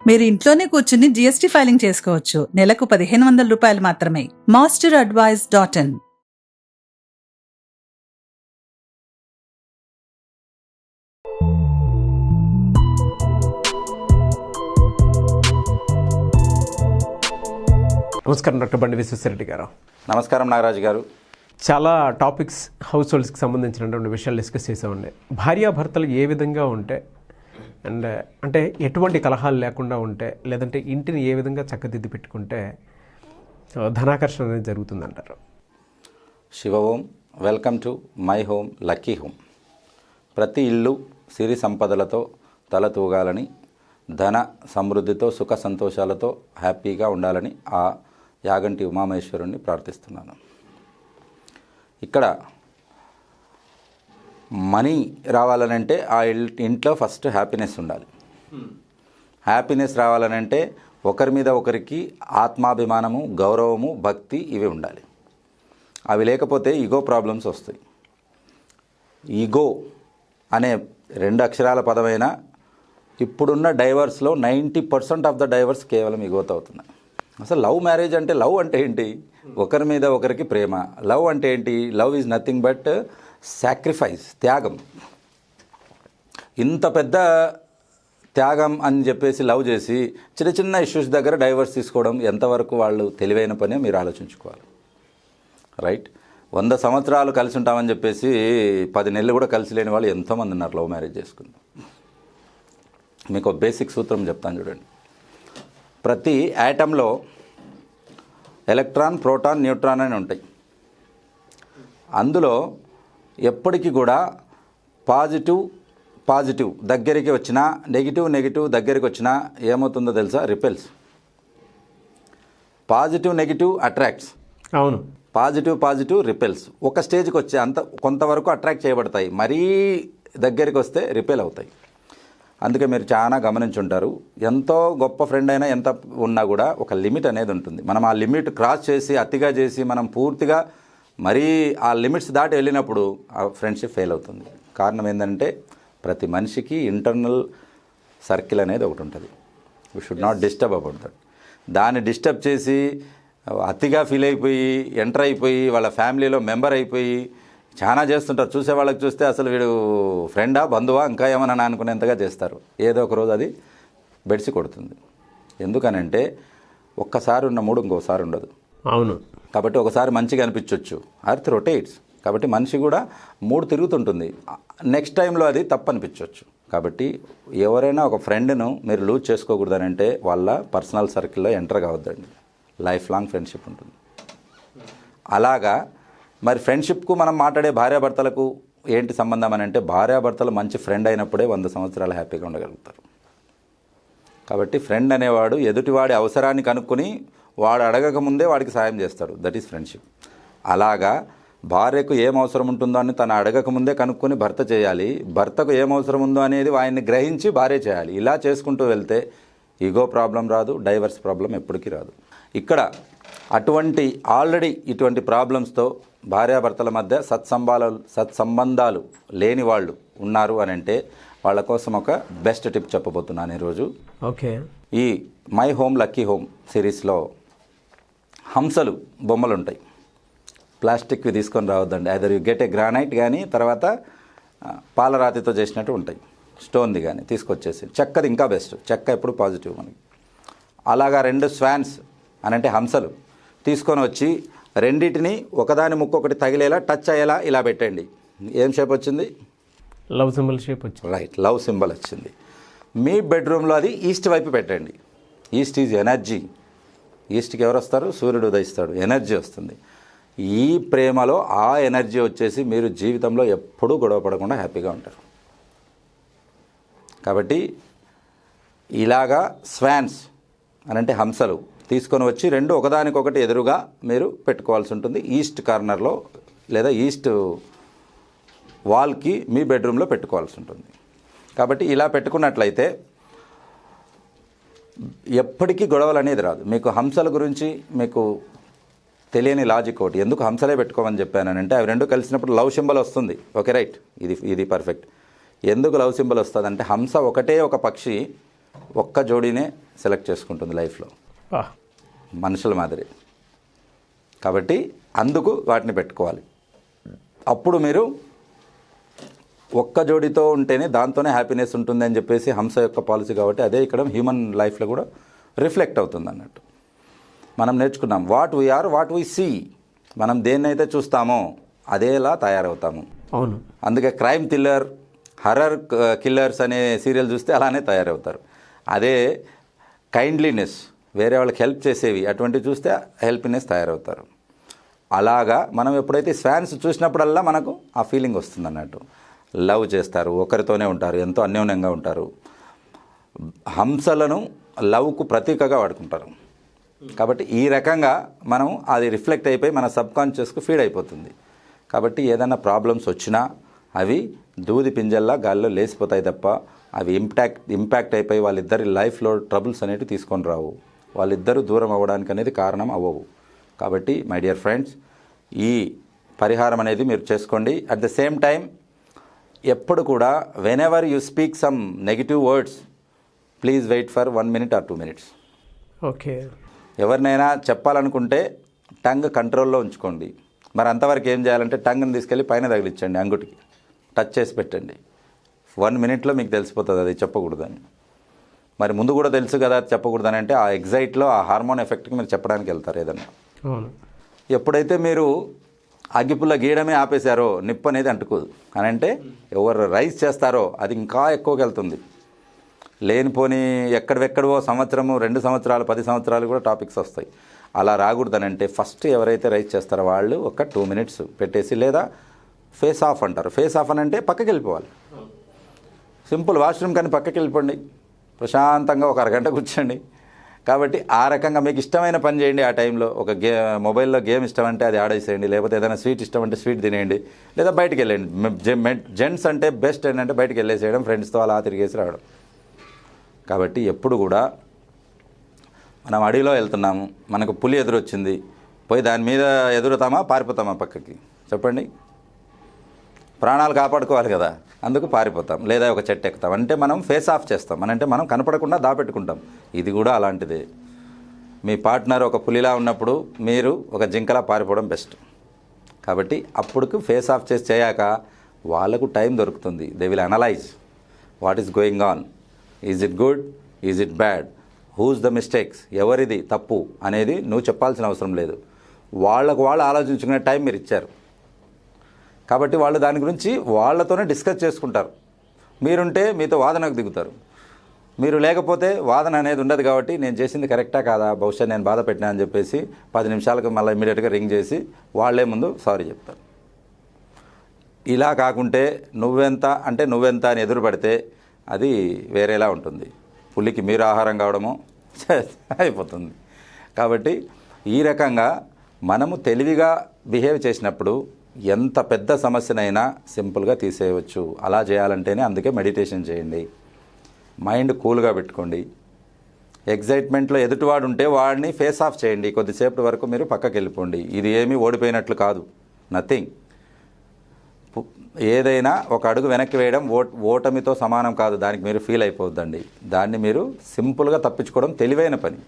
మీరు ఇంట్లోనే కూర్చుని జీఎస్టీ ఫైలింగ్ చేసుకోవచ్చు. నెలకు 1500 రూపాయలు మాత్రమే. masteradvice.in. నమస్కారం డాక్టర్ బండి విశ్వేశ్వరరెడ్డి గారు. నమస్కారం నాగరాజు గారు. చాలా టాపిక్స్ హౌస్ హోల్డ్స్కి సంబంధించినటువంటి విషయాలు డిస్కస్ చేసామండి. భార్యాభర్తలు ఏ విధంగా ఉంటే అండ్ అంటే ఎటువంటి కలహాలు లేకుండా ఉంటే, లేదంటే ఇంటిని ఏ విధంగా చక్కదిద్ది పెట్టుకుంటే ధనాకర్షణ అనేది జరుగుతుందంటారు? శివ ఓం. Welcome to my home lucky home. ప్రతి ఇల్లు సిరి సంపదలతో తలతూగాలని, ధన సమృద్ధితో, సుఖ సంతోషాలతో హ్యాపీగా ఉండాలని ఆ యాగంటి ఉమామహేశ్వరుణ్ణి ప్రార్థిస్తున్నాను. ఇక్కడ మనీ రావాలనంటే ఆ ఇంట్లో ఫస్ట్ హ్యాపీనెస్ ఉండాలి. హ్యాపీనెస్ రావాలనంటే ఒకరి మీద ఒకరికి ఆత్మాభిమానము, గౌరవము, భక్తి ఇవి ఉండాలి. అవి లేకపోతే ఈగో ప్రాబ్లమ్స్ వస్తాయి. ఈగో అనే 2 అక్షరాల పదమైన ఇప్పుడున్న డైవర్స్లో 90% ఆఫ్ ద డైవర్స్ కేవలం ఈగోతో అవుతున్నాయి. అసలు లవ్ మ్యారేజ్ అంటే, లవ్ అంటే ఏంటి? ఒకరి మీద ఒకరికి ప్రేమ. లవ్ అంటే ఏంటి? Love is nothing but sacrifice, త్యాగం. ఇంత పెద్ద త్యాగం అని చెప్పేసి లవ్ చేసి చిన్న చిన్న ఇష్యూస్ దగ్గర డైవర్స్ తీసుకోవడం ఎంతవరకు వాళ్ళు తెలివైన పనే మీరు ఆలోచించుకోవాలి. రైట్? 100 సంవత్సరాలు కలిసి ఉంటామని చెప్పేసి 10 నెలలు కూడా కలిసి లేని వాళ్ళు ఎంతోమంది ఉన్నారు లవ్ మ్యారేజ్ చేసుకుని. మీకు ఒక బేసిక్ సూత్రం చెప్తాను చూడండి. ప్రతి యాటంలో ఎలక్ట్రాన్, ప్రోటాన్, న్యూట్రాన్ అని ఉంటాయి. అందులో ఎప్పటికీ కూడా పాజిటివ్ దగ్గరికి వచ్చినా, నెగిటివ్ దగ్గరికి వచ్చినా ఏమవుతుందో తెలుసా? రిపెల్స్. Negative attracts. అవును. Positive repels. ఒక స్టేజ్కి వచ్చే కొంతవరకు అట్రాక్ట్ చేయబడతాయి, మరీ దగ్గరికి వస్తే రిపెల్ అవుతాయి. అందుకే మీరు చాలా గమనించుంటారు, ఎంతో గొప్ప ఫ్రెండ్ అయినా ఎంత ఉన్నా కూడా ఒక లిమిట్ అనేది ఉంటుంది. మనం ఆ లిమిట్ క్రాస్ చేసి, అతిగా చేసి, మనం పూర్తిగా మరీ ఆ లిమిట్స్ దాటి వెళ్ళినప్పుడు ఆ ఫ్రెండ్షిప్ ఫెయిల్ అవుతుంది. కారణం ఏంటంటే ప్రతి మనిషికి ఇంటర్నల్ సర్కిల్ అనేది ఒకటి ఉంటుంది. We should not disturb about that. దాన్ని డిస్టర్బ్ చేసి అతిగా ఫీల్ అయిపోయి, ఎంటర్ అయిపోయి, వాళ్ళ ఫ్యామిలీలో మెంబర్ అయిపోయి చాలా చేస్తుంటారు. చూసే వాళ్ళకి చూస్తే అసలు వీడు ఫ్రెండా, బంధువా, ఇంకా ఏమన్నా అనుకునేంతగా చేస్తారు. ఏదో ఒక రోజు అది బెడిసి కొడుతుంది. ఎందుకనంటే ఒక్కసారి ఉన్న మూడు ఇంకోసారి ఉండదు. అవును. కాబట్టి ఒకసారి మంచిగా అనిపించవచ్చు. Earth rotates. కాబట్టి మనిషి కూడా మూడు తిరుగుతుంటుంది. నెక్స్ట్ టైంలో అది తప్పు అనిపించవచ్చు. కాబట్టి ఎవరైనా ఒక ఫ్రెండ్ను మీరు లూజ్ చేసుకోకూడదనంటే వాళ్ళ పర్సనల్ సర్కిల్లో ఎంటర్ కావద్దండి. లైఫ్ లాంగ్ ఫ్రెండ్షిప్ ఉంటుంది. అలాగా మరి ఫ్రెండ్షిప్కు మనం మాట్లాడే భార్యాభర్తలకు ఏంటి సంబంధం అని అంటే, భార్యాభర్తలు మంచి ఫ్రెండ్ అయినప్పుడే 100 సంవత్సరాలు హ్యాపీగా ఉండగలుగుతారు. కాబట్టి ఫ్రెండ్ అనేవాడు ఎదుటివాడి అవసరాన్ని కనుక్కొని వాడు అడగకముందే వాడికి సాయం చేస్తాడు. That is friendship. అలాగా భార్యకు ఏం అవసరం ఉంటుందో అని తను అడగకముందే కనుక్కొని భర్త చేయాలి. భర్తకు ఏం అవసరం ఉందో అనేది ఆయన్ని గ్రహించి భార్య చేయాలి. ఇలా చేసుకుంటూ వెళ్తే ఈగో ప్రాబ్లం రాదు, డైవర్స్ ప్రాబ్లం ఎప్పటికీ రాదు. ఇక్కడ ఆల్రెడీ ఇటువంటి ప్రాబ్లమ్స్తో భార్యాభర్తల మధ్య సత్సంబంధాలు లేని వాళ్ళు ఉన్నారు అని అంటే వాళ్ళ కోసం ఒక బెస్ట్ టిప్ చెప్పబోతున్నాను ఈరోజు. ఓకే. ఈ మై హోమ్ లక్కీ హోమ్ సిరీస్లో హంసలు బొమ్మలు ఉంటాయి. ప్లాస్టిక్వి తీసుకొని రావద్దండి. Either you get a granite కానీ, తర్వాత పాలరాతితో చేసినట్టు ఉంటాయి, స్టోన్ది కానీ తీసుకొచ్చేసి. చెక్కది ఇంకా బెస్ట్. చెక్క ఎప్పుడు పాజిటివ్ మనకి. అలాగా 2 స్వాన్స్ అని అంటే హంసలు తీసుకొని వచ్చి రెండింటిని ఒకదాని ముక్కొకటి తగిలేలా, టచ్ అయ్యేలా ఇలా పెట్టండి. ఏం షేప్ వచ్చింది? లవ్ సింబల్ షేప్ వచ్చింది. రైట్, లవ్ సింబల్ వచ్చింది. మీ బెడ్రూమ్లో అది ఈస్ట్ వైపు పెట్టండి. East is energy. ఈస్ట్కి ఎవరు వస్తారు? సూర్యుడు ఉదయిస్తాడు, ఎనర్జీ వస్తుంది. ఈ ప్రేమలో ఆ ఎనర్జీ వచ్చేసి మీరు జీవితంలో ఎప్పుడూ గొడవ పడకుండా హ్యాపీగా ఉంటారు. కాబట్టి ఇలాగా స్వాన్స్ అని అంటే హంసలు తీసుకొని వచ్చి 2 ఒకదానికొకటి ఎదురుగా మీరు పెట్టుకోవాల్సి ఉంటుంది. ఈస్ట్ కార్నర్లో లేదా ఈస్ట్ వాల్కి మీ బెడ్రూమ్లో పెట్టుకోవాల్సి ఉంటుంది. కాబట్టి ఇలా పెట్టుకున్నట్లయితే ఎప్పటికీ గొడవలు అనేది రాదు. మీకు హంసల గురించి మీకు తెలియని లాజిక్ ఒకటి, ఎందుకు హంసలే పెట్టుకోమని చెప్పానంటే అవి 2 కలిసినప్పుడు లవ్ సింబల్ వస్తుంది. ఓకే, రైట్, ఇది పర్ఫెక్ట్. ఎందుకు లవ్ సింబల్ వస్తుంది అంటే హంస ఒకటే ఒక పక్షి ఒక్క జోడీనే సెలెక్ట్ చేసుకుంటుంది లైఫ్లో, వా. మనుషుల మాదిరి. కాబట్టి అందుకు వాటిని పెట్టుకోవాలి. అప్పుడు మీరు ఒక్క జోడితో ఉంటేనే దాంతోనే హ్యాపీనెస్ ఉంటుంది అని చెప్పేసి హంస యొక్క పాలసీ. కాబట్టి అదే ఇక్కడ హ్యూమన్ లైఫ్లో కూడా రిఫ్లెక్ట్ అవుతుంది అన్నట్టు. మనం నేర్చుకున్నాం what we are what we see. మనం దేన్నైతే చూస్తామో అదేలా తయారవుతాము. అవును. అందుకే క్రైమ్ థ్రిల్లర్, హర్రర్ కిల్లర్స్ అనే సీరియల్ చూస్తే అలానే తయారవుతారు. అదే కైండ్లీనెస్, వేరే వాళ్ళకి హెల్ప్ చేసేవి అటువంటివి చూస్తే హెల్ప్నెస్ తయారవుతారు. అలాగా మనం ఎప్పుడైతే స్వాన్స్ చూసినప్పుడల్లా మనకు ఆ ఫీలింగ్ వస్తుంది అన్నట్టు. లవ్ చేస్తారు, ఒకరితోనే ఉంటారు, ఎంతో అన్యోన్యంగా ఉంటారు. హంసలను లవ్కు ప్రతీకగా వాడుకుంటారు. కాబట్టి ఈ రకంగా మనం అది రిఫ్లెక్ట్ అయిపోయి మన సబ్కాన్షియస్కు ఫీడ్ అయిపోతుంది. కాబట్టి ఏదైనా ప్రాబ్లమ్స్ వచ్చినా అవి దూది పింజల్లా గాల్లో లేసిపోతాయి తప్ప అవి ఇంపాక్ట్ అయిపోయి వాళ్ళిద్దరి లైఫ్లో ట్రబుల్స్ అనేవి తీసుకొని రావు. వాళ్ళిద్దరూ దూరం అవ్వడానికి అనేది కారణం అవ్వవు. కాబట్టి మై డియర్ ఫ్రెండ్స్, ఈ పరిహారం అనేది మీరు చేసుకోండి. అట్ ద సేమ్ టైం ఎప్పుడు కూడా whenever you speak some negative words, please wait for 1 minute or 2 minutes. Okay. ఎవరినైనా చెప్పాలనుకుంటే టంగ్ కంట్రోల్లో ఉంచుకోండి. మరి అంతవరకు ఏం చేయాలంటే టంగ్ని తీసుకెళ్ళి పైన తగిలించండి, అంగుటికి టచ్ చేసి పెట్టండి. 1 minuteలో మీకు తెలిసిపోతుంది అది చెప్పకూడదని. మరి ముందు కూడా తెలుసు కదా చెప్పకూడదని అంటే ఆ ఎగ్జైట్లో ఆ హార్మోన్ ఎఫెక్ట్కి మీరు చెప్పడానికి వెళ్తారు ఏదన్నా. ఎప్పుడైతే మీరు అగ్గిపుల్ల గీయడమే ఆపేశారో నిప్పు అనేది అంటుకోదు అని అంటే ఎవరు రైస్ చేస్తారో అది ఇంకా ఎక్కువకి వెళ్తుంది. లేనిపోని ఎక్కడెక్కడవో సంవత్సరము, 2 సంవత్సరాలు, 10 సంవత్సరాలు కూడా టాపిక్స్ వస్తాయి. అలా రాకూడదనంటే ఫస్ట్ ఎవరైతే రైస్ చేస్తారో వాళ్ళు ఒక 2 minutes పెట్టేసి, లేదా ఫేస్ ఆఫ్ అంటారు. ఫేస్ ఆఫ్ అని అంటే పక్కకి వెళ్ళిపోవాలి. సింపుల్, వాష్రూమ్ కానీ పక్కకి వెళ్ళిపోండి, ప్రశాంతంగా ఒక అరగంట కూర్చోండి. కాబట్టి ఆ రకంగా మీకు ఇష్టమైన పని చేయండి. ఆ టైంలో ఒక మొబైల్లో గేమ్ ఇష్టం అంటే అది ఆడేసేయండి, లేకపోతే ఏదైనా స్వీట్ ఇష్టం అంటే స్వీట్ తినేయండి, లేదా బయటికి వెళ్ళండి. జెంట్స్ అంటే బెస్ట్ ఏంటంటే బయటికి వెళ్ళేసేయడం, ఫ్రెండ్స్తో అలా తిరిగేసి రావడం. కాబట్టి ఎప్పుడు కూడా మనం అడవిలో వెళ్తున్నాము, మనకు పులి ఎదురొచ్చింది, పోయి దాని మీద ఎదురుతామా పారిపోతామా పక్కకి చెప్పండి? ప్రాణాలు కాపాడుకోవాలి కదా, అందుకు పారిపోతాం, లేదా ఒక చెట్టు ఎక్కుతాం. అంటే మనం ఫేస్ ఆఫ్ చేస్తాం, అంటే మనం కనపడకుండా దాపెట్టుకుంటాం. ఇది కూడా అలాంటిదే. మీ పార్ట్నర్ ఒక పులిలా ఉన్నప్పుడు మీరు ఒక జింకలా పారిపోవడం బెస్ట్. కాబట్టి అప్పుడుకు ఫేస్ ఆఫ్ చేసి చేయాక వాళ్ళకు టైం దొరుకుతుంది. They will analyse what is going on, is it good, is it bad, whose the mistakes, ఎవరిది తప్పు అనేది నువ్వు చెప్పాల్సిన అవసరం లేదు. వాళ్ళకు వాళ్ళు ఆలోచించుకునే టైం మీరు ఇచ్చారు. కాబట్టి వాళ్ళు దాని గురించి వాళ్ళతోనే డిస్కస్ చేసుకుంటారు. మీరుంటే మీతో వాదనకు దిగుతారు. మీరు లేకపోతే వాదన అనేది ఉండదు. కాబట్టి నేను చేసింది కరెక్టా కాదా, బహుశా నేను బాధ పెట్టినా అని చెప్పేసి 10 నిమిషాలకు మళ్ళీ ఇమీడియట్గా రింగ్ చేసి వాళ్ళే ముందు సారీ చెప్తారు. ఇలా కాకుంటే నువ్వెంత అంటే నువ్వెంత అని ఎదురు పడితే అది వేరేలా ఉంటుంది. పులికి మీరు ఆహారం కావడమో అయిపోతుంది. కాబట్టి ఈ రకంగా మనము తెలివిగా బిహేవ్ చేసినప్పుడు ఎంత పెద్ద సమస్యనైనా సింపుల్గా తీసేయవచ్చు. అలా చేయాలంటేనే అందుకే మెడిటేషన్ చేయండి. మైండ్ కూల్గా పెట్టుకోండి. ఎగ్జైట్మెంట్లో ఎదుటివాడు ఉంటే వాడిని ఫేస్ ఆఫ్ చేయండి. కొద్దిసేపటి వరకు మీరు పక్కకి వెళ్ళిపోండి. ఇది ఏమీ ఓడిపోయినట్లు కాదు, నథింగ్. ఏదైనా ఒక అడుగు వెనక్కి వేయడం ఓటమితో సమానం కాదు. దానికి మీరు ఫీల్ అయిపోద్దండి. దాన్ని మీరు సింపుల్గా తప్పించుకోవడం తెలివైన పని.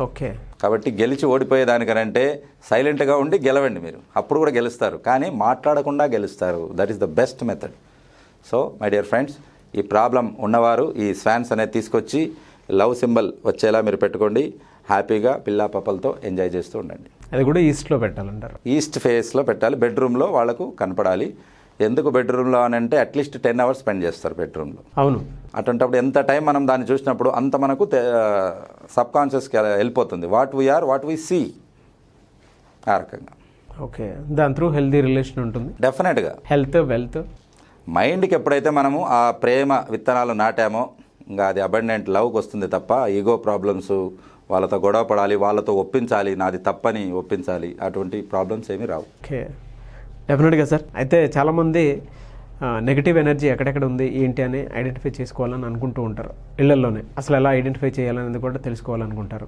ఓకే. కాబట్టి గెలిచి ఓడిపోయేదానికనంటే సైలెంట్గా ఉండి గెలవండి. మీరు అప్పుడు కూడా గెలుస్తారు, కానీ మాట్లాడకుండా గెలుస్తారు. That is the best method. So my dear friends, ఈ ప్రాబ్లం ఉన్నవారు ఈ స్వాన్స్ అనేది తీసుకొచ్చి లవ్ సింబల్ వచ్చేలా మీరు పెట్టుకోండి. హ్యాపీగా పిల్లా పాపలతో ఎంజాయ్ చేస్తూ ఉండండి. అది కూడా ఈస్ట్లో పెట్టాలంటారు? ఈస్ట్ ఫేస్లో పెట్టాలి. బెడ్రూమ్లో వాళ్ళకు కనపడాలి. ఎందుకు బెడ్రూమ్లో అని అంటే అట్లీస్ట్ 10 hours స్పెండ్ చేస్తారు బెడ్రూమ్లో. అవును. అటువంటిప్పుడు ఎంత టైం మనం దాన్ని చూసినప్పుడు అంత మనకు సబ్కాన్షియస్కి వెళ్ళిపోతుంది. What we are what we see, ఆ రకంగా. ఓకే. దాని త్రూ హెల్తీ రిలేషన్ ఉంటుంది డెఫినెట్గా. Health, wealth. మైండ్కి ఎప్పుడైతే మనము ఆ ప్రేమ విత్తనాలు నాటామో ఇంకా అది అబండెంట్ లవ్కి వస్తుంది తప్ప ఈగో ప్రాబ్లమ్స్, వాళ్ళతో గొడవ పడాలి, వాళ్ళతో ఒప్పించాలి, నాది తప్పని ఒప్పించాలి, అటువంటి ప్రాబ్లమ్స్ ఏమీ రావు. ఓకే, డెఫినెట్గా సార్. అయితే చాలామంది నెగిటివ్ ఎనర్జీ ఎక్కడెక్కడ ఉంది ఏంటి అని ఐడెంటిఫై చేసుకోవాలని అనుకుంటూ ఉంటారు ఇళ్లలోనే. అసలు ఎలా ఐడెంటిఫై చేయాలనేది కూడా తెలుసుకోవాలనుకుంటారు.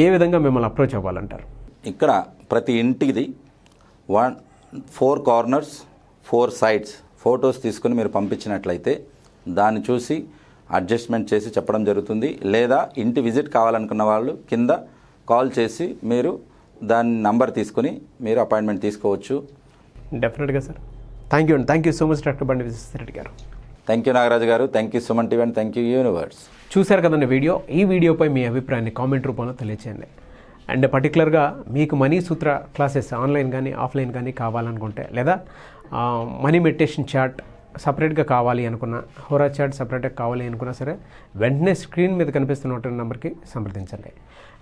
ఏ విధంగా మిమ్మల్ని అప్రోచ్ అవ్వాలంటారు? ఇక్కడ ప్రతి ఇంటిది 4 corners 4 sides ఫొటోస్ తీసుకుని మీరు పంపించినట్లయితే దాన్ని చూసి అడ్జస్ట్మెంట్ చేసి చెప్పడం జరుగుతుంది. లేదా ఇంటి విజిట్ కావాలనుకున్న వాళ్ళు కింద కాల్ చేసి మీరు దాని నంబర్ తీసుకుని మీరు అపాయింట్మెంట్ తీసుకోవచ్చు. డెఫినెట్గా సార్. థ్యాంక్ యూ అండి. Thank you so much doctor బండి విశ్వేశ్వరరెడ్డి గారు. థ్యాంక్ యూ నాగరాజు గారు. Thank you Suman TV and thank you universe. చూశారు కదండి వీడియో. ఈ వీడియోపై మీ అభిప్రాయాన్ని కామెంట్ రూపంలో తెలియచేయండి. అండ్ పర్టికులర్గా మీకు మనీ సూత్ర క్లాసెస్ ఆన్లైన్ కానీ ఆఫ్లైన్ కానీ కావాలనుకుంటే, లేదా మనీ మెడిటేషన్ చాట్ సపరేట్గా కావాలి అనుకున్నా, హోరా చాట్ సపరేట్గా కావాలి అనుకున్నా సరే వెంటనే స్క్రీన్ మీద కనిపిస్తున్న నెంబర్కి సంప్రదించండి.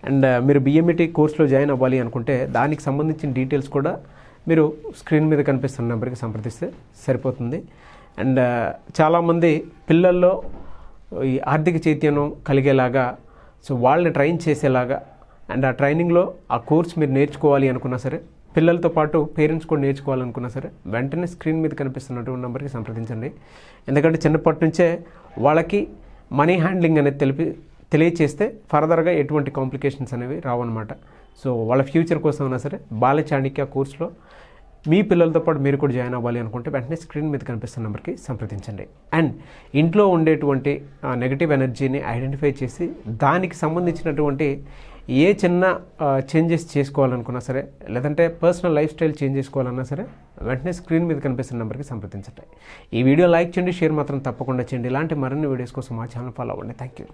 అండ్ మీరు బిఎంఈటీ కోర్సులో జాయిన్ అవ్వాలి అనుకుంటే దానికి సంబంధించిన డీటెయిల్స్ కూడా మీరు స్క్రీన్ మీద కనిపిస్తున్న నెంబర్కి సంప్రదిస్తే సరిపోతుంది. అండ్ చాలామంది పిల్లల్లో ఈ ఆర్థిక చైతన్యం కలిగేలాగా, సో వాళ్ళని ట్రైన్ చేసేలాగా, అండ్ ఆ ట్రైనింగ్లో ఆ కోర్స్ మీరు నేర్చుకోవాలి అనుకున్నా సరే, పిల్లలతో పాటు పేరెంట్స్ కూడా నేర్చుకోవాలనుకున్నా సరే వెంటనే స్క్రీన్ మీద కనిపిస్తున్నటువంటి నెంబర్కి సంప్రదించండి. ఎందుకంటే చిన్నప్పటి నుంచే వాళ్ళకి మనీ హ్యాండ్లింగ్ అనేది తెలియచేస్తే ఫర్దర్గా ఎటువంటి కాంప్లికేషన్స్ అనేవి రావన్నమాట. సో వాళ్ళ ఫ్యూచర్ కోసం అయినా సరే బాల చాణక్య కోర్సులో మీ పిల్లలతో పాటు మీరు కూడా జాయిన్ అవ్వాలి అనుకుంటే వెంటనే స్క్రీన్ మీద కనిపిస్తున్న నెంబర్కి సంప్రదించండి. అండ్ ఇంట్లో ఉండేటువంటి నెగటివ్ ఎనర్జీని ఐడెంటిఫై చేసి దానికి సంబంధించినటువంటి ఏ చిన్న చేంజెస్ చేసుకోవాలనుకున్నా సరే, లేదంటే పర్సనల్ లైఫ్ స్టైల్ చేంజ్ చేసుకోవాలన్నా సరే వెంటనే స్క్రీన్ మీద కనిపిస్తున్న నెంబర్కి సంప్రదించండి. ఈ వీడియో లైక్ చేయండి, షేర్ మాత్రం తప్పకుండా చేయండి. ఇలాంటి మరిన్ని వీడియోస్ కోసం మా ఛానల్ ఫాలో అవ్వండి. Thank you.